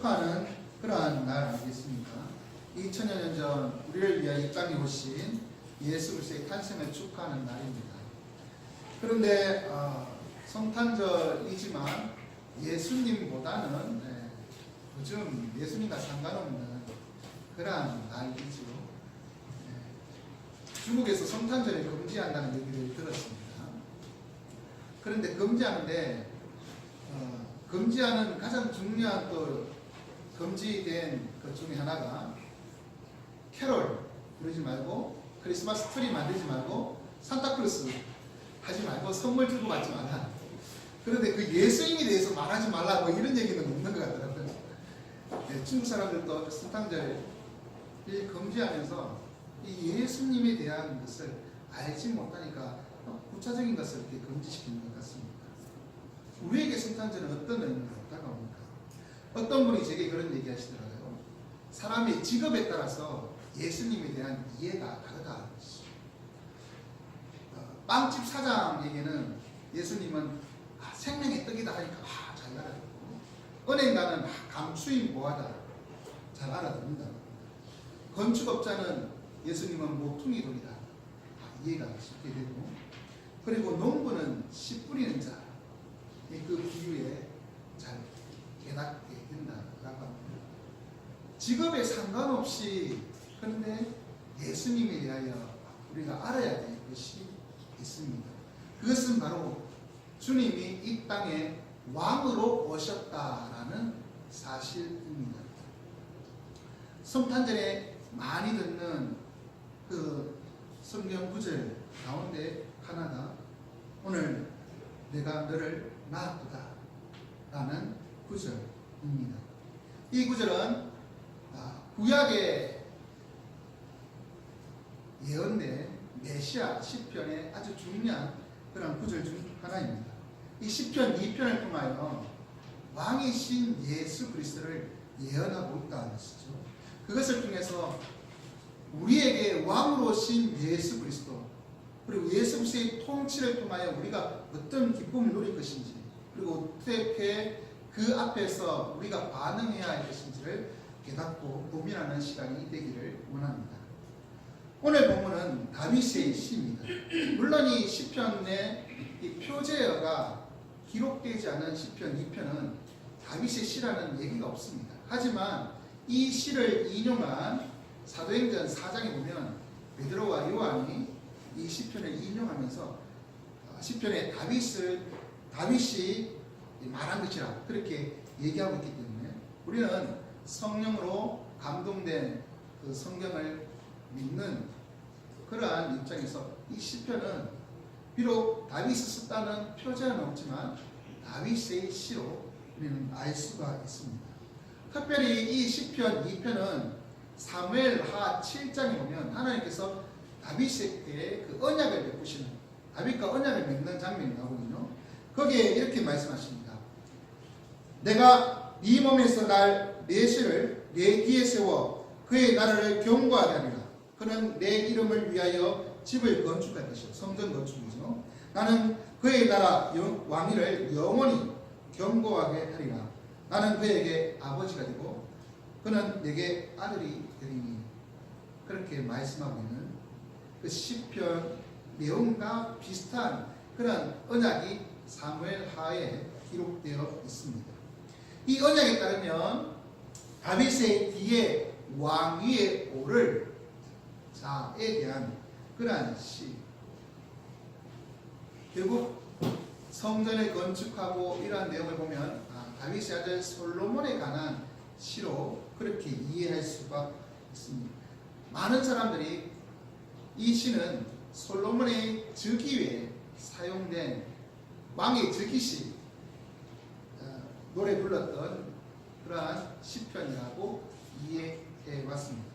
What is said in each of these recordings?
축하하는 그러한 날 아니겠습니까? 2000여 년 전 우리를 위하여 이 땅에 오신 예수 그리스도의 탄생을 축하하는 날입니다. 그런데 성탄절이지만 예수님보다는 요즘 예수님과 상관없는 그러한 날이죠. 중국에서 성탄절을 금지한다는 얘기를 들었습니다. 그런데 금지하는데 금지하는 가장 중요한 또 금지된 것 중에 하나가 캐롤 부르지 말고 크리스마스 트리 만들지 말고 산타클로스 하지 말고 선물 주고 받지 말라. 그런데 그 예수님에 대해서 말하지 말라 뭐 이런 얘기는 없는 것 같더라고요. 중국 사람들도 성탄절을 금지하면서 이 예수님에 대한 것을 알지 못하니까 구체적인 것을 이렇게 금지시키는 것 같습니다. 우리에게 성탄절은 어떤 의미가 다가옵니까? 어떤 분이 제게 그런 얘기 하시더라고요. 사람의 직업에 따라서 예수님에 대한 이해가 다르다. 빵집 사장에게는 예수님은 생명의 떡이다 하니까 잘 알아듣고, 은행가는 감추인 보화다 잘 알아듣는다. 건축업자는 예수님은 모퉁이 돌이다 이해가 쉽게 되고, 그리고 농부는 씨 뿌리는 자, 그 비유에 잘 깨닫게 된다라고 합니다. 직업에 상관없이 그런데 예수님에 대하여 우리가 알아야 될 것이 있습니다. 그것은 바로 주님이 이 땅에 왕으로 오셨다라는 사실입니다. 성탄절에 많이 듣는 그 성경 구절 가운데 하나가 오늘 내가 너를 낳았도다 라는 구절입니다. 이 구절은 구약의 예언된 메시아 시편의 아주 중요한 그런 구절 중 하나입니다. 이 시편 2편을 통하여 왕이신 예수 그리스도를 예언하고 있다는 것이죠. 그것을 통해서 우리에게 왕으로 오신 예수 그리스도, 그리고 예수 그리스도의 통치를 통하여 우리가 어떤 기쁨을 누릴 것인지, 그리고 어떻게 그 앞에서 우리가 반응해야 할 것인지를 깨닫고 고민하는 시간이 되기를 원합니다. 오늘 본문은 다윗의 시입니다. 물론 이 시편의 이 표제어가 기록되지 않은 시편 2편은 다윗의 시라는 얘기가 없습니다. 하지만 이 시를 인용한 사도행전 4장에 보면 베드로와 요한이 이 시편을 인용하면서 시편에 다윗이 말한 것이라 그렇게 얘기하고 있기 때문에 우리는 성령으로 감동된 그 성경을 믿는 그러한 입장에서 이 시편은 비록 다윗이 썼다는 표제는 없지만 다윗의 시로 우리는 알 수가 있습니다. 특별히 이 시편 2편은 사무엘하 7장에 보면 하나님께서 다윗에게 그 언약을 베푸시는, 다윗과 언약을 맺는 장면이 나오거든요. 거기에 이렇게 말씀하십니다. 내가 네 몸에서 날 메시를 내 뒤에 세워 그의 나라를 견고하게 하리라. 그는 내 이름을 위하여 집을 건축할 것이요, 성전 건축이죠. 나는 그의 나라 왕위를 영원히 견고하게 하리라. 나는 그에게 아버지가 되고 그는 내게 아들이 되리니. 그렇게 말씀하고 있는 그 시편 내용과 비슷한 그런 언약이 사무엘하에 기록되어 있습니다. 이 언약에 따르면 다윗의 뒤에 왕위에 오를 자에 대한 그러한 시, 결국 성전을 건축하고 이러한 내용을 보면 다윗의 아들 솔로몬에 관한 시로 그렇게 이해할 수가 있습니다. 많은 사람들이 이 시는 솔로몬의 즉위에 사용된 왕의 즉위시 노래 불렀던 그러한 시편이라고 이해해 왔습니다.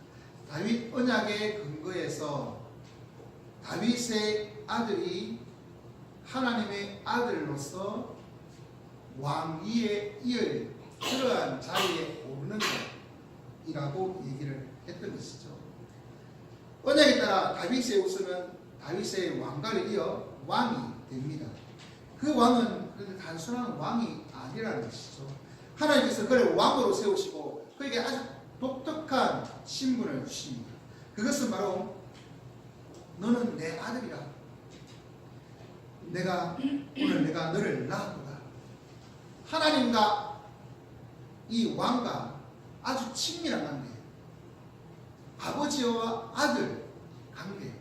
다윗 언약의 근거에서 다윗의 아들이 하나님의 아들로서 왕위에 이을 그러한 자리에 오르는 것이라고 얘기를 했던 것이죠. 언약에 따라 다윗의 후손은 다윗의 왕가를 이어 왕이 됩니다. 그 왕은 단순한 왕이 아니라는 것이죠. 하나님께서 그를 왕으로 세우시고 그에게 아주 독특한 신분을 주십니다. 그것은 바로 너는 내 아들이라. 오늘 내가 너를 낳았구나. 하나님과 이 왕과 아주 친밀한 관계, 아버지와 아들 관계,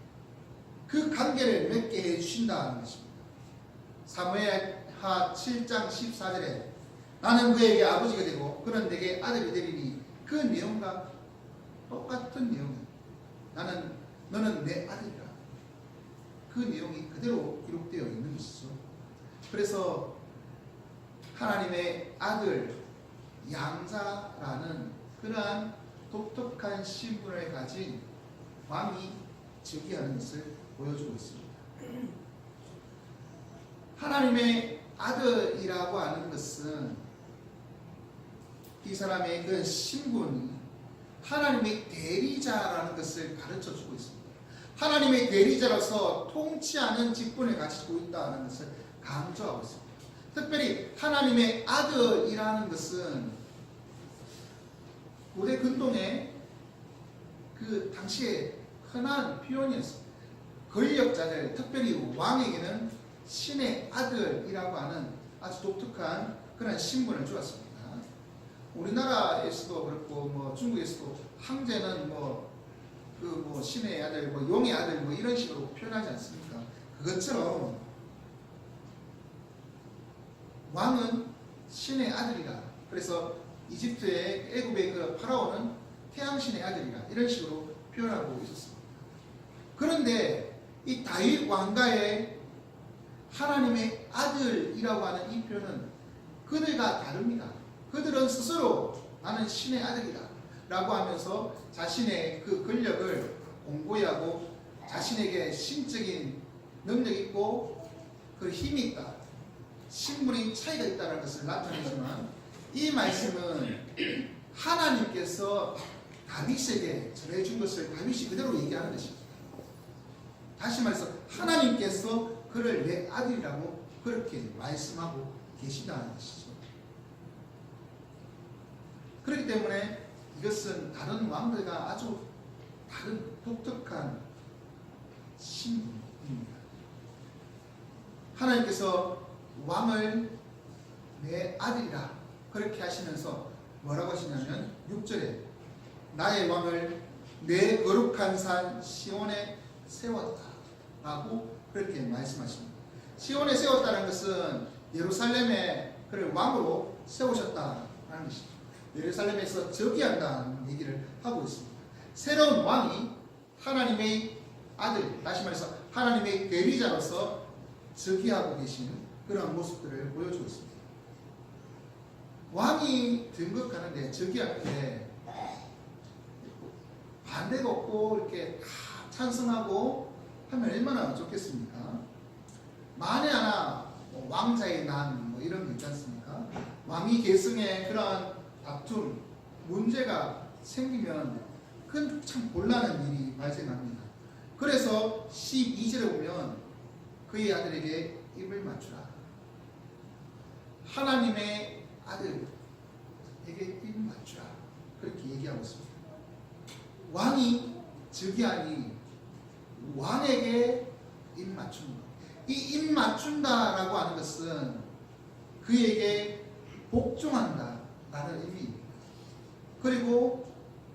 그 관계를 맺게 해주신다는 것입니다. 사무엘하 7장 14절에 나는 그에게 아버지가 되고 그는 내게 아들이 되리니 그 내용과 똑같은 내용이에요. 너는 내 아들이라. 그 내용이 그대로 기록되어 있는 것이죠. 그래서 하나님의 아들 양자라는 그러한 독특한 신분을 가진 왕이 즉위하는 것을 보여주고 있습니다. 하나님의 아들이라고 하는 것은 이 사람의 그 신분이 하나님의 대리자라는 것을 가르쳐주고 있습니다. 하나님의 대리자로서 통치하는 직분을 가지고 있다는 것을 강조하고 있습니다. 특별히 하나님의 아들이라는 것은 고대 근동의 그 당시에 흔한 표현이었습니다. 권력자들, 특별히 왕에게는 신의 아들이라고 하는 아주 독특한 그런 신분을 주었습니다. 우리나라에서도 그렇고 중국에서도 황제는 신의 아들, 용의 아들 이런 식으로 표현하지 않습니까? 그것처럼 왕은 신의 아들이라. 그래서 이집트의 애굽의 그 파라오는 태양신의 아들이라 이런 식으로 표현하고 있었습니다. 그런데 이 다윗 왕가의 하나님의 아들이라고 하는 이 표현은 그들과 다릅니다. 그들은 스스로 나는 신의 아들이다 라고 하면서 자신의 그 권력을 공고히하고 자신에게 신적인 능력이 있고 그 힘이 있다, 신분의 차이가 있다는 것을 나타내지만 이 말씀은 하나님께서 다윗에게 전해준 것을 다윗이 그대로 얘기하는 것입니다. 다시 말해서 하나님께서 그를 내 아들이라고 그렇게 말씀하고 계시다는 것이죠. 그렇기 때문에 이것은 다른 왕들과 아주 다른 독특한 신분입니다. 하나님께서 왕을 내 아들이라 그렇게 하시면서 뭐라고 하시냐면 6절에 나의 왕을 내 거룩한 산 시온에 세웠다 라고 그렇게 말씀하십니다. 시온에 세웠다는 것은 예루살렘에 그를 왕으로 세우셨다는 것입니다. 예루살렘에서 즉위한다는 얘기를 하고 있습니다. 새로운 왕이 하나님의 아들, 다시 말해서 하나님의 대리자로서 즉위하고 계신 그런 모습들을 보여주고 있습니다. 왕이 등극하는데, 즉위하는데 반대가 없고 이렇게 다 찬성하고 하면 얼마나 좋겠습니까? 만에 하나 왕자의 난 이런 거 있지 않습니까? 왕위 계승에 그런 다툼, 문제가 생기면 그건 참 곤란한 일이 발생합니다. 그래서 12절에 보면 그의 아들에게 입을 맞추라. 하나님의 아들에게 입을 맞추라. 그렇게 얘기하고 있습니다. 왕이 즉위하니 왕에게 입 맞추는 것. 이 입 맞춘다라고 하는 것은 그에게 복종한다 라는 의미입니다. 그리고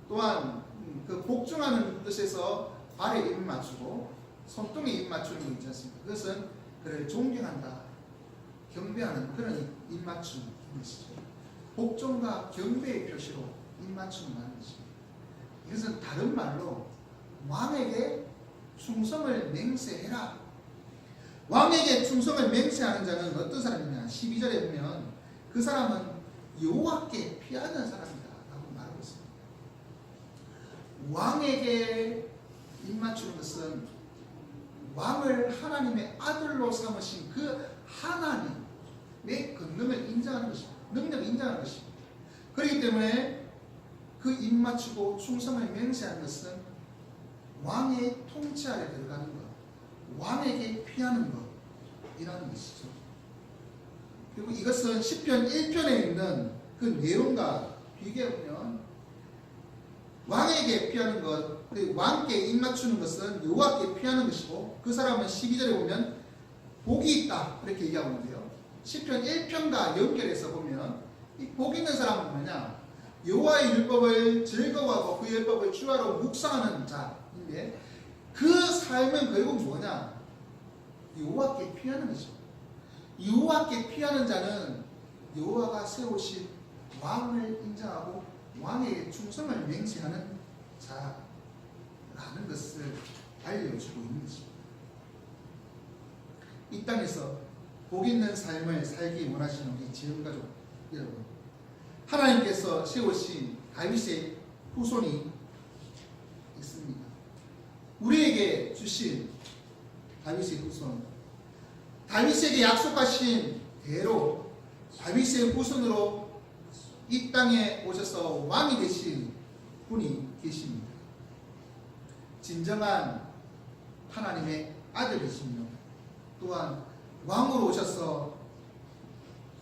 또한 그 복종하는 뜻에서 발에 입 맞추고 손등에 입 맞추는 거 있지 않습니까? 그것은 그를 존경한다, 경배하는 그런 입 맞춤인 것이죠. 복종과 경배의 표시로 입 맞춤을 하는 것입니다. 이것은 다른 말로 왕에게 충성을 맹세해라. 왕에게 충성을 맹세하는 자는 어떤 사람이냐? 12절에 보면 그 사람은 여호와께 피하는 사람이다 라고 말하고 있습니다. 왕에게 입 맞추는 것은 왕을 하나님의 아들로 삼으신 그 하나님의 권능을 인정하는 것입니다. 능력을 인정하는 것입니다. 그렇기 때문에 그 입 맞추고 충성을 맹세하는 것은 왕의 통치 아래 들어가는 것, 왕에게 피하는 것이라는 것이죠. 그리고 이것은 시편 1편에 있는 그 내용과 비교해보면 왕에게 피하는 것, 왕께 입맞추는 것은 여호와께 피하는 것이고 그 사람은 12절에 보면 복이 있다 그렇게 얘기하고 있는데요. 시편 1편과 연결해서 보면 이 복 있는 사람은 뭐냐? 여호와의 율법을 즐거워하고 그 율법을 주야로 묵상하는 자인데 그 삶은 결국 뭐냐? 여호와께 피하는 것입니다. 여호와께 피하는 자는 여호와가 세우신 왕을 인정하고 왕에게 충성을 맹세하는 자라는 것을 알려주고 있는 것입니다. 이 땅에서 복 있는 삶을 살기 원하시는 우리 지원가족 여러분, 하나님께서 세우신 다윗의 후손이 있습니다. 우리에게 주신 다윗의 후손, 다윗에게 약속하신 대로 다윗의 후손으로 이 땅에 오셔서 왕이 되신 분이 계십니다. 진정한 하나님의 아들이시며 또한 왕으로 오셔서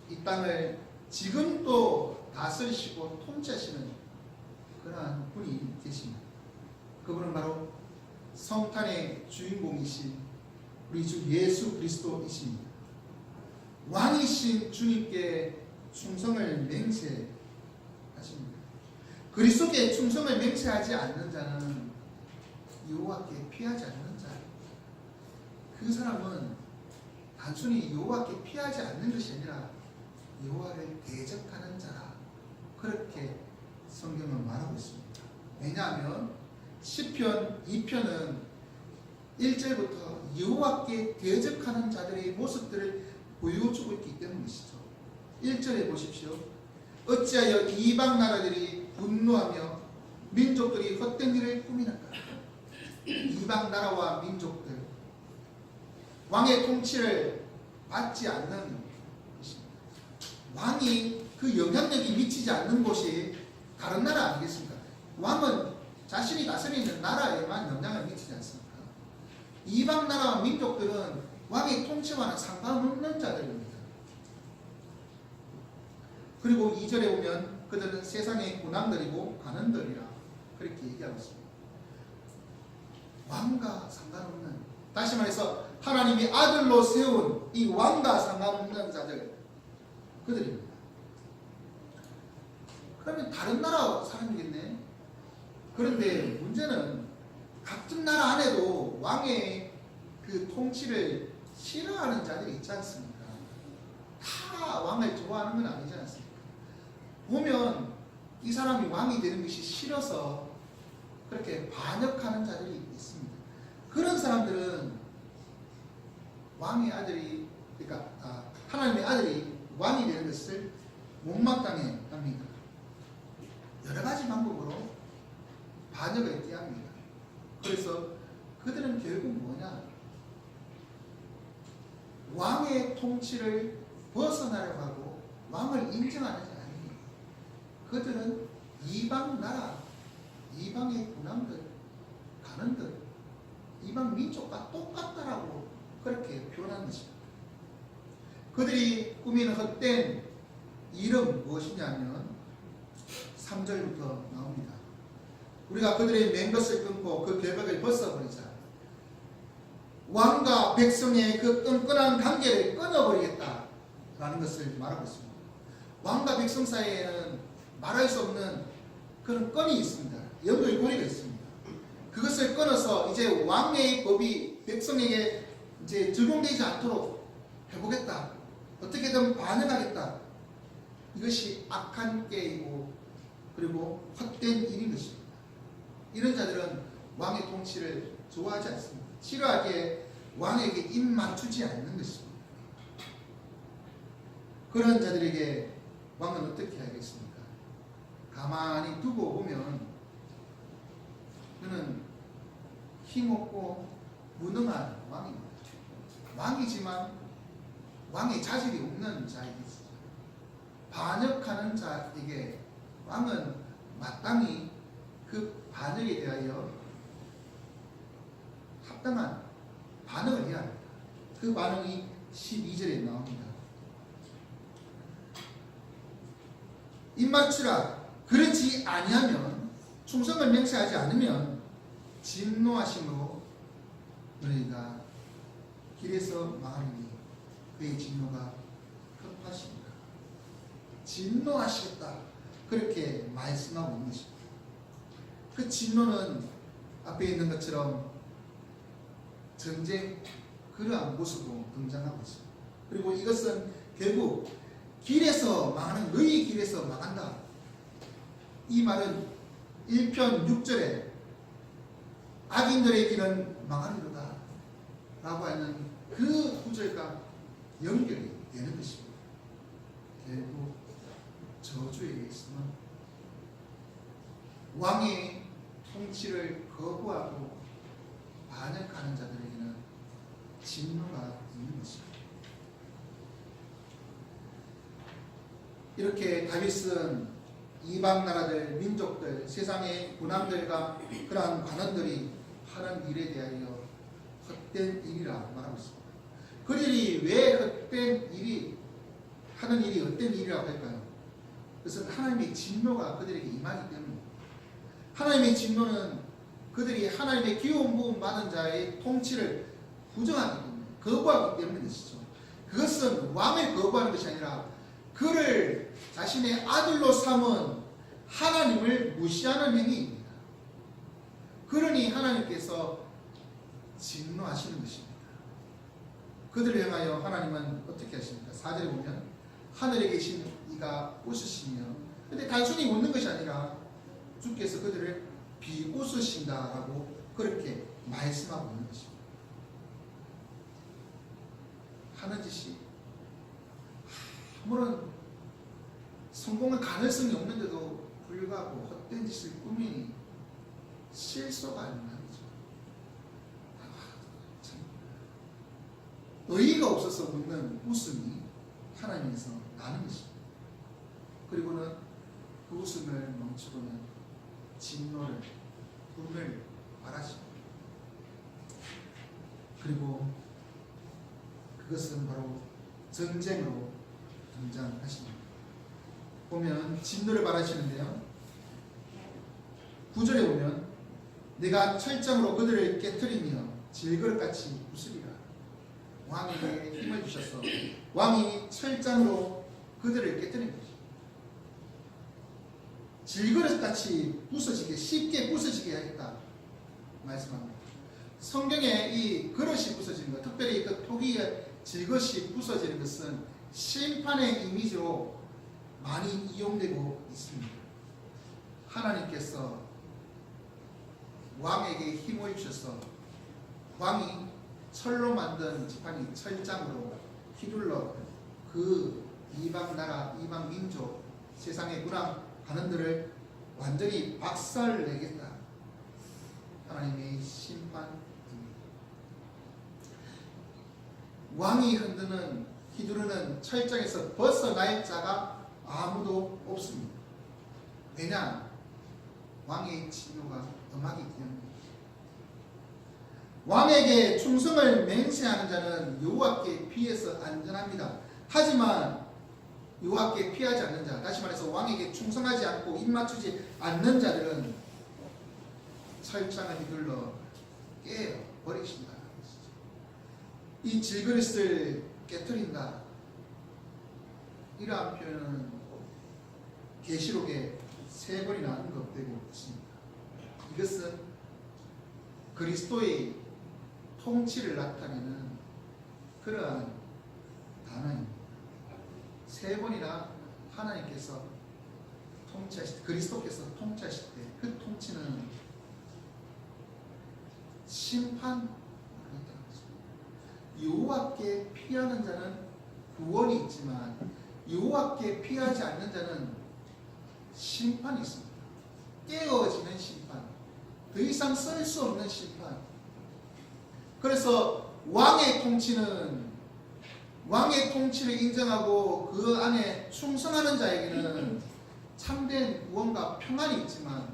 이 땅을 지금 또 다스리시고 통치하시는 그러한 분이 계십니다. 그분은 바로 성탄의 주인공이신 우리 주 예수 그리스도이십니다. 왕이신 주님께 충성을 맹세하십니다. 그리스도께 충성을 맹세하지 않는 자는 여호와께 피하지 않는 자. 그 사람은 단순히 여호와께 피하지 않는 것이 아니라 여호와를 대적하는 자라. 그렇게 성경은 말하고 있습니다. 왜냐하면 시편 2편은 1절부터 여호와께 대적하는 자들의 모습들을 보여주고 있기 때문이시죠. 1절에 보십시오. 어찌하여 이방 나라들이 분노하며 민족들이 헛된 일을 꾸미는가. 이방 나라와 민족들, 왕의 통치를 받지 않는 것입니다. 왕이 그 영향력이 미치지 않는 곳이 다른 나라 아니겠습니까? 왕은 자신이 다스리는 나라에만 영향을 미치지 않습니까? 이방 나라와 민족들은 왕의 통치와는 상관없는 자들입니다. 그리고 2절에 보면 그들은 세상의 군왕들이고 관원들이라 그렇게 얘기하고 있습니다. 왕과 상관없는, 다시 말해서 하나님이 아들로 세운 이 왕과 상관없는 자들, 그들입니다. 그러면 다른 나라 사람이겠네. 그런데 문제는 같은 나라 안에도 왕의 그 통치를 싫어하는 자들이 있지 않습니까? 다 왕을 좋아하는 건 아니지 않습니까? 보면 이 사람이 왕이 되는 것이 싫어서 그렇게 반역하는 자들이 있습니다. 그런 사람들은 왕의 아들이, 그러니까 하나님의 아들이 왕이 되는 것을 못마땅해 합니다. 여러 가지 방법으로 반역을 띠합니다. 그래서 그들은 결국 뭐냐? 왕의 통치를 벗어나려고 하고 왕을 인정하는 자가 아닙니다. 그들은 이방 나라, 이방의 군왕들, 관원들, 이방 민족과 똑같다라고 그렇게 표현하는 것입니다. 그들이 꾸미는 헛된 이름 무엇이냐면 3절부터 나옵니다. 우리가 그들의 맨 것을 끊고 그 결박을 벗어버리자. 왕과 백성의 그 끈끈한 관계를 끊어버리겠다라는 것을 말하고 있습니다. 왕과 백성 사이에는 말할 수 없는 그런 끈이 있습니다. 연결고리가 있습니다. 그것을 끊어서 이제 왕의 법이 백성에게 이제 적용되지 않도록 해보겠다. 어떻게든 반응하겠다. 이것이 악한 깨이고 그리고 헛된 일인 것입니다. 이런 자들은 왕의 통치를 좋아하지 않습니다. 싫어하기에 왕에게 입 맞추지 않는 것입니다. 그런 자들에게 왕은 어떻게 하겠습니까? 가만히 두고 보면 그는 힘없고 무능한 왕입니다. 왕이지만 왕의 자질이 없는 자이겠습니다. 반역하는 자에게 왕은 마땅히 그 반역에 대하여 합당한 반응을 해야 합니다. 그 반응이 12절에 나옵니다. 입맞추라. 그렇지 아니하면, 충성을 맹세하지 않으면 진노하심으로 너희가 길에서 망하리니 그의 진노가 급하십니다. 진노하시겠다, 그렇게 말씀하고 있는 것입니다. 그 진노는 앞에 있는 것처럼 전쟁, 그러한 모습으로 등장하고 있습니다. 그리고 이것은 결국 길에서 망하는, 너희 길에서 망한다. 이 말은 1편 6절에 악인들의 길은 망하리로다 라고 하는 그 구절과 연결이 되는 것입니다. 결국 저주에 의해서는 왕의 통치를 거부하고 반역하는 자들에게는 진노가 있는 것입니다. 이렇게 다윗은 이방 나라들, 민족들, 세상의 군왕들과 그러한 관원들이 하는 일에 대하여 헛된 일이라 말하고 있습니다. 그들이 왜 헛된 일이, 하는 일이 헛된 일이라고 할까요? 그것은 하나님의 진노가 그들에게 임하기 때문입니다. 하나님의 진노는 그들이 하나님의 기름 부음 받은 자의 통치를 부정하기 때문에, 거부하기 때문인 것이죠. 그것은 왕을 거부하는 것이 아니라 그를 자신의 아들로 삼은 하나님을 무시하는 행위입니다. 그러니 하나님께서 진노하시는 것입니다. 그들을 향하여 하나님은 어떻게 하십니까? 4절에 보면 하늘에 계신 이가 웃으시며, 근데 단순히 웃는 것이 아니라 주께서 그들을 비웃으신다라고 그렇게 말씀하고 있는 것입니다. 하는 짓이 아무런 성공할 가능성이 없는데도 불구하고 헛된 짓을 꾸미니 실소가 아닌 말이죠. 의의가 없어서 웃는 웃음이 하나님에서 나는 것입니다. 그리고는 그 웃음을 멈추고는 진노를, 분을 말하십니다. 그리고 그것은 바로 전쟁으로 등장하십니다. 보면 진노를 말하시는데요, 9절에 보면 내가 철장으로 그들을 깨뜨리며 질그릇같이 부수리라. 왕에게 힘을 주셔서 왕이 철장으로 그들을 깨뜨린 것이죠. 질그릇같이 부서지게, 쉽게 부서지게 하겠다 말씀합니다. 성경에 이 그릇이 부서지는 것, 특별히 그 토기의 질그릇이 부서지는 것은 심판의 이미지로 많이 이용되고 있습니다. 하나님께서 왕에게 힘을 주셔서 왕이 철로 만든 지팡이, 철장으로 휘둘러 그 이방 나라, 이방 민족, 세상의 군왕 관원들을 완전히 박살내겠다. 하나님의 심판입니다. 왕이 흔드는, 휘두르는 철장에서 벗어날 자가 아무도 없습니다. 왜냐? 왕의 진노가 엄하기 때문입니다. 왕에게 충성을 맹세하는 자는 여호와께 피해서 안전합니다. 하지만 여호와께 피하지 않는 자, 다시 말해서 왕에게 충성하지 않고 입맞추지 않는 자들은 철장을 휘둘러 깨버리신다. 이 질그릇을 깨뜨린다, 이러한 표현은 계시록에 3번이나 언급되고 있습니다. 이것은 그리스도의 통치를 나타내는 그러한 단어입니다. 3번이나 하나님께서 통치하실 때, 그리스도께서 통치하실 때 그 통치는 심판, 여호와께 피하는 자는 구원이 있지만 여호와께 피하지 않는 자는 심판이 있습니다. 깨어지는 심판, 더 이상 쓸 수 없는 심판. 그래서 왕의 통치를 인정하고 그 안에 충성하는 자에게는 참된 구원과 평안이 있지만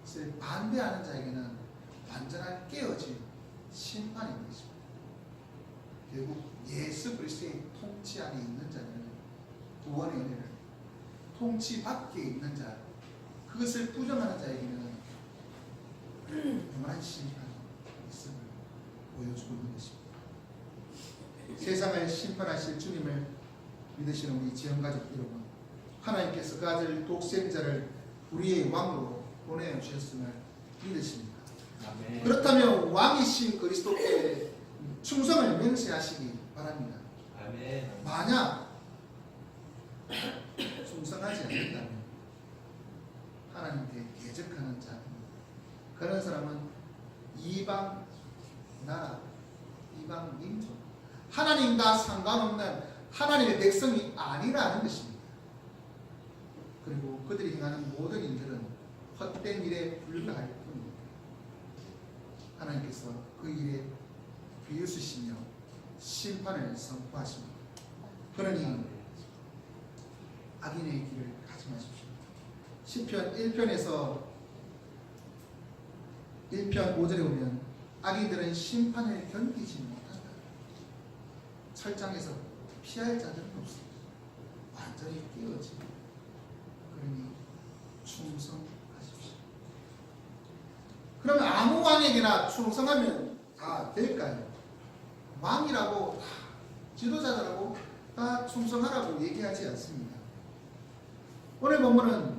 그것을 반대하는 자에게는 완전한 깨어진 심판이 있는 것입니다. 결국 예수 그리스도의 통치 안에 있는 자는 구원의 은혜를, 통치 밖에 있는 자, 그것을 부정하는 자에게는 영원한 심판이 있음을 보여주고 있는 것입니다. 세상을 심판하실 주님을 믿으시는 우리 지원가족 여러분, 하나님께서 그 아들 독생자를 우리의 왕으로 보내주셨음을 믿으십니까? 아멘. 그렇다면 왕이신 그리스도께 충성을 맹세하시기 바랍니다. 아멘. 만약 충성하지 않는다면 하나님께 대적하는 자입니다. 그런 사람은 이방 나라, 이방 민족, 하나님과 상관없는 하나님의 백성이 아니라는 것입니다. 그리고 그들이 행하는 모든 일들은 헛된 일에 불과할 뿐입니다. 하나님께서 그 일에 비웃으시며 심판을 선포하십니다. 그러니 악인의 길을 가지 마십시오. 시편 1편에서 1편 5절에 보면 악인들은 심판을 견디지 못한다. 철장에서 피할 자들은 없습니다. 완전히 깨어집니다. 그러니 충성하십시오. 그러면 아무 왕에게나 충성하면 다 될까요? 왕이라고 다 지도자들하고 다 충성하라고 얘기하지 않습니다. 오늘 본문은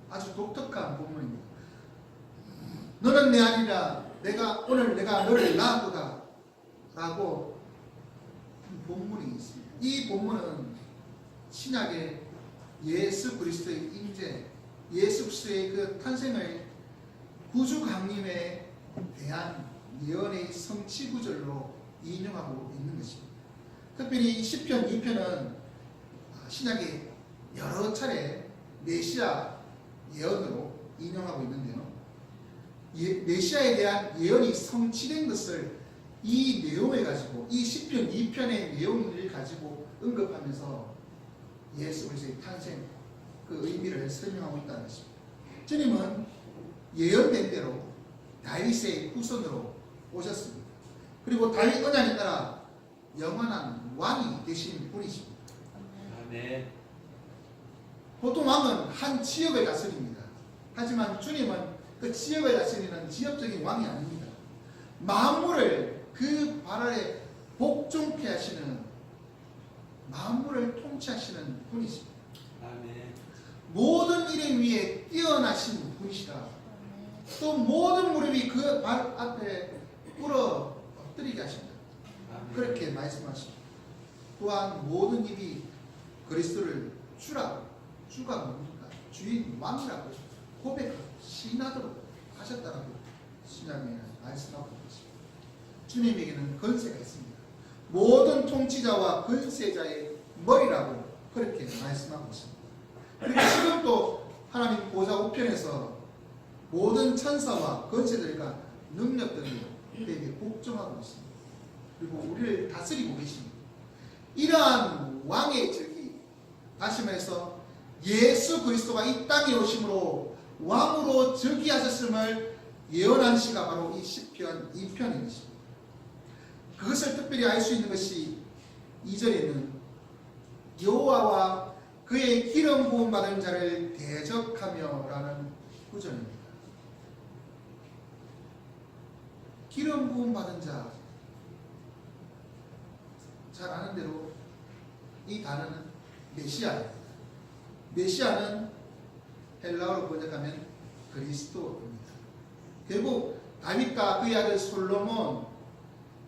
아주 독특한 본문입니다. 너는 내 아니라 오늘 내가 너를 낳았도다 라고 본문이 있습니다. 이 본문은 신약의 예수 그리스도의 임재, 예수 그리스도의 그 탄생을 구주 강림에 대한 예언의 성취 구절로 인용하고 있는 것입니다. 특별히 시편 2편은 신약의 여러 차례 메시아 예언으로 인용하고 있는데요. 메시아에 대한 예언이 성취된 것을 이 내용을 가지고, 이 시편 2편의 내용을 가지고 언급하면서 예수 그리스도의 탄생 그 의미를 설명하고 있다는 것입니다. 주님은 예언된 대로 다윗의 후손으로 오셨습니다. 그리고 다윗 언약에 따라 영원한 왕이 되신 분이십니다. 아멘. 보통 왕은 한 지역을 다스립니다. 하지만 주님은 그 지역을 다스리는 지역적인 왕이 아닙니다. 만물을 그 발 아래 복종케 하시는, 만물을 통치하시는 분이십니다. 아멘. 모든 일 위에 뛰어나신 분이시다. 또 모든 무릎이 그 발 앞에 꿇어 엎드리게 하십니다. 아멘. 그렇게 말씀하십니다. 또한 모든 입이 그리스도를 주라고, 주가 뭡니까? 주인 왕이라고 고백하고 신하도록 하셨다라고 신약에 말씀하고 있습니다. 주님에게는 권세가 있습니다. 모든 통치자와 권세자의 머리라고 그렇게 말씀하고 있습니다. 그리고 지금도 하나님 보좌 우편에서 모든 천사와 권세들과 능력들이 그에게 복종하고 있습니다. 그리고 우리를 다스리고 계십니다. 이러한 왕의 적이, 다시 말해서 예수 그리스도가 이 땅에 오심으로 왕으로 즉위하셨음을 예언한 시가 바로 이 시편 2편인 것입니다. 그것을 특별히 알 수 있는 것이 2절에는 여호와와 그의 기름 부음 받은 자를 대적하며 라는 구절입니다. 기름 부음 받은 자, 잘 아는 대로 이 단어는 메시아입니다. 메시아는 헬라어로 번역하면 그리스도입니다. 결국 다윗과 그의 아들 솔로몬,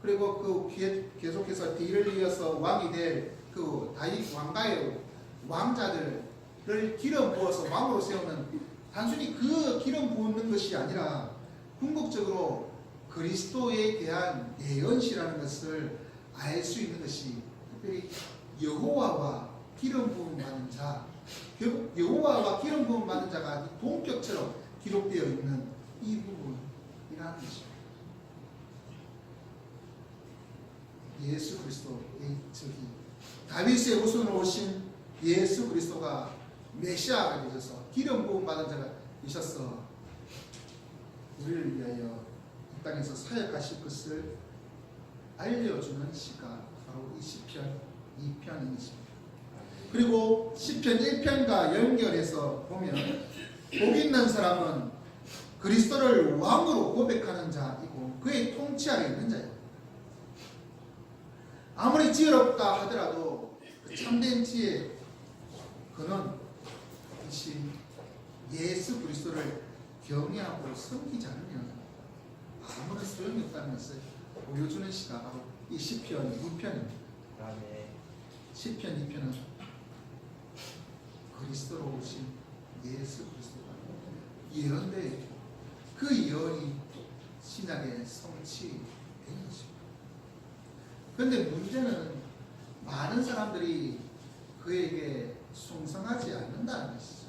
그리고 그 계속해서 뒤를 이어서 왕이 될 그 다윗 왕가의 왕자들을 기름 부어서 왕으로 세우는, 단순히 그 기름 부는 것이 아니라 궁극적으로 그리스도에 대한 예언시라는 것을 알 수 있는 것이 특별히 여호와와 기름 부음 받은 자, 결국 여호와와 기름 부음 받은 자가 동격처럼 기록되어 있는 이 부분이라는 것입니다. 예수 그리스도의 적이, 다윗의 후손으로 오신 예수 그리스도가 메시아가 되셔서 기름 부음 받은 자가 되셔서 우리를 위하여 이 땅에서 사역하실 것을 알려주는 시가 바로 이 시편 2편인 것입니다. 그리고 시편 1편과 연결해서 보면 복 있는 사람은 그리스도를 왕으로 고백하는 자이고 그의 통치 아래 있는 자예요. 아무리 지혜롭다 하더라도 그 참된 지혜 그는 예수 그리스도를 경외하고 섬기지 않으면 아무런 소용이 없다는 것을 보여주는 시가 바로 이 시편 2편입니다. 아멘. 시편 2편은 그리스도로 오신 예수 그리스도가 예언되어 있고 그 예언이 신약에 성취된 것입니다. 그런데 문제는 많은 사람들이 그에게 충성하지 않는다는 것이죠.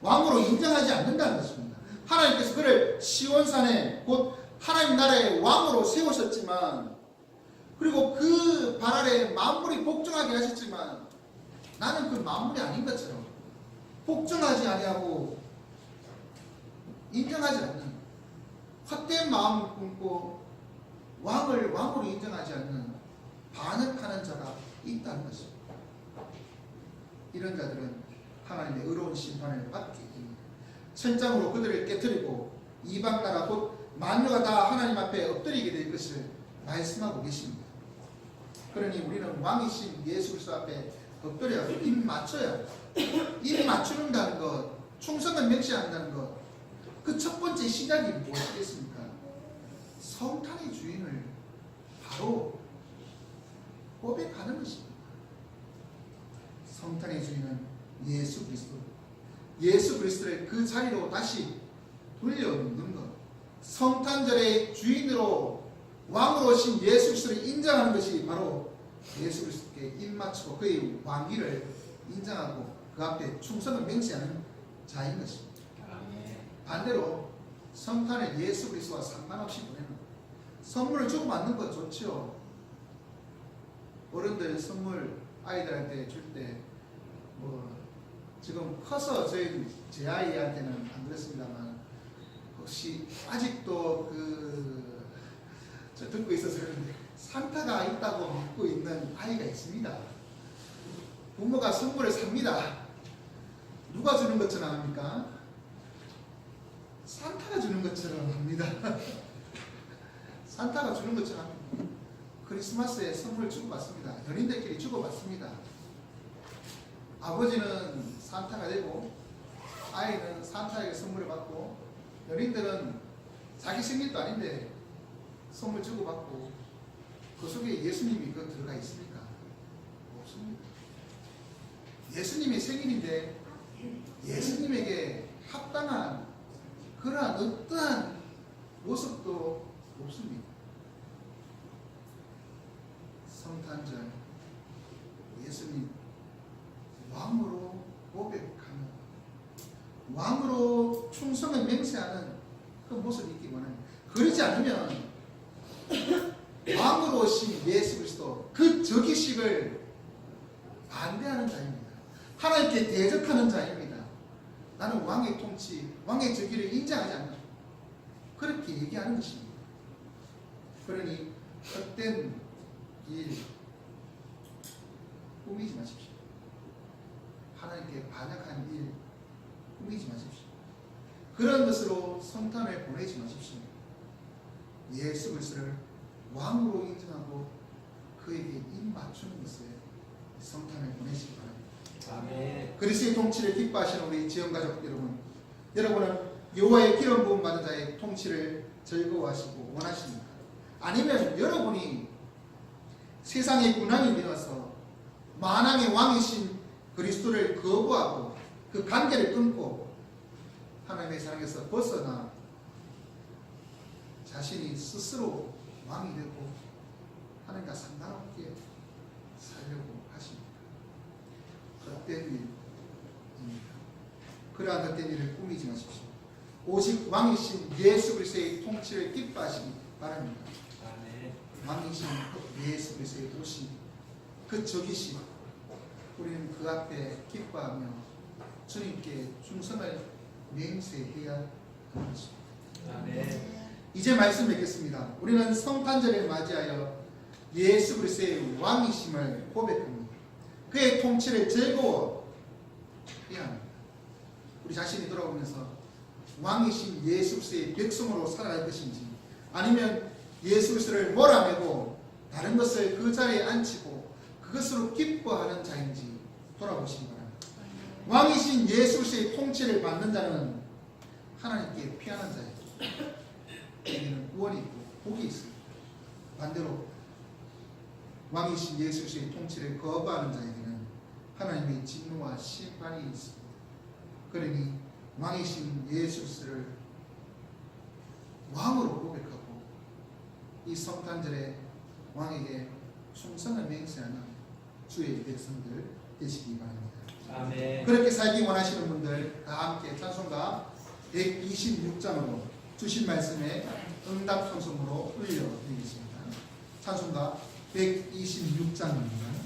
왕으로 인정하지 않는다는 것입니다. 하나님께서 그를 시온산에 곧 하나님 나라의 왕으로 세우셨지만 그리고 그 발 아래 만물이 복종하게 하셨지만 나는 그 만물이 아닌 것처럼 복종하지 아니하고 인정하지 않는 헛된 마음을 품고 왕을 왕으로 인정하지 않는 반역하는 자가 있다는 것입니다. 이런 자들은 하나님의 의로운 심판을 받게 됩니다. 천장으로 그들을 깨뜨리고 이방 나라 곧 만유가 다 하나님 앞에 엎드리게 될 것을 말씀하고 계십니다. 그러니 우리는 왕이신 예수 그리스도 앞에 엎드려 입 맞춰야 입 맞추는다는 것, 충성을 맹세한다는 것, 그 첫 번째 시작이 무엇이겠습니까? 성탄의 주인을 바로 고백하는 것입니다. 성탄의 주인은 예수 그리스도, 예수 그리스도를 그 자리로 다시 돌려놓는 것, 성탄절의 주인으로 왕으로 오신 예수 그리스도를 인정하는 것이 바로 예수 그리스도께 입맞추고 그의 왕위를 인정하고 그 앞에 충성을 맹세하는 자인 것입니다. 반대로 성탄을 예수 그리스도와 상관없이 보내는 선물을 주고받는 것 좋죠. 어른들 선물 아이들한테 줄 때 지금 커서 제 아이한테는 안 그렇습니다만 혹시 아직도 저 듣고 있어서 그런데 산타가 있다고 믿고 있는 아이가 있습니다. 부모가 선물을 삽니다. 누가 주는 것처럼 합니까? 산타가 주는 것처럼 합니다. 산타가 주는 것처럼 합니다. 크리스마스에 선물을 주고받습니다. 연인들끼리 주고받습니다. 아버지는 산타가 되고 아이는 산타에게 선물을 받고 연인들은 자기 생일도 아닌데 선물 주고받고 그 속에 예수님이 들어가 있습니까? 없습니다. 예수님의 생일인데 예수님에게 합당한 그러한 어떠한 모습도 없습니다. 성탄절 예수님 왕으로 고백하는 왕으로 충성을 맹세하는 그 모습이 있기 원합니다. 그러지 않으면 왕으로 오신 예수 그리스도 그 즉위식을 반대하는 자입니다. 하나님께 대적하는 자입니다. 나는 왕의 통치, 왕의 즉위를 인정하지 않는다. 그렇게 얘기하는 것입니다. 그러니 헛된 일 꾸미지 마십시오. 하나님께 반역한 일 꾸미지 마십시오. 그런 것으로 성탄을 보내지 마십시오. 예수 그리스도를 왕으로 인정하고 그에게 입 맞추는 것에 성탄을 보내시기 바랍니다. 아멘. 그리스도의 통치를 기뻐하시는 우리 지원가족 여러분, 여러분은 여호와의 기름 부음 받은 자의 통치를 즐거워하시고 원하십니까? 아니면 여러분이 세상의 군왕이 되어서 만왕의 왕이신 그리스도를 거부하고 그 관계를 끊고 하나님의 사랑에서 벗어나 자신이 스스로 왕이 되고 하나님과 상관없게 살려고 하십니다. 헛된 일입니다. 그러한 헛된 일을 꾸미지 마십시오. 오직 왕이신 예수 그리스도의 통치를 기뻐하시기 바랍니다. 아멘. 왕이신 예수 그리스도의 오신 그 즉위식 우리는 그 앞에 기뻐하며 주님께 충성을 맹세해야 하는 것입니다. 아멘. 이제 말씀 맺겠습니다. 우리는 성탄절을 맞이하여 예수 그리스도의 왕이심을 고백합니다. 그의 통치를 즐거워해야 합니다. 우리 자신이 돌아보면서 왕이신 예수 그리스도의 백성으로 살아갈 것인지, 아니면 예수 그리스도를 몰아내고 다른 것을 그 자리에 앉히고 그것으로 기뻐하는 자인지 돌아보시기 바랍니다. 왕이신 예수 그리스도의 통치를 받는 자는 하나님께 피하는 자예요. 그에게는 구원이 있고 복이 있습니다. 반대로 왕이신 예수 그리스도의 통치를 거부하는 자에게는 하나님의 진노와 심판이 있습니다. 그러니 왕이신 예수 그리스도를 왕으로 고백하고 이 성탄절에 왕에게 충성을 맹세하는 주의 백성들 되시기 바랍니다. 아멘. 그렇게 살기 원하시는 분들 다 함께 찬송가 126장으로 주신 말씀에 응답 찬송으로 올려드리겠습니다. 찬송가 126장입니다.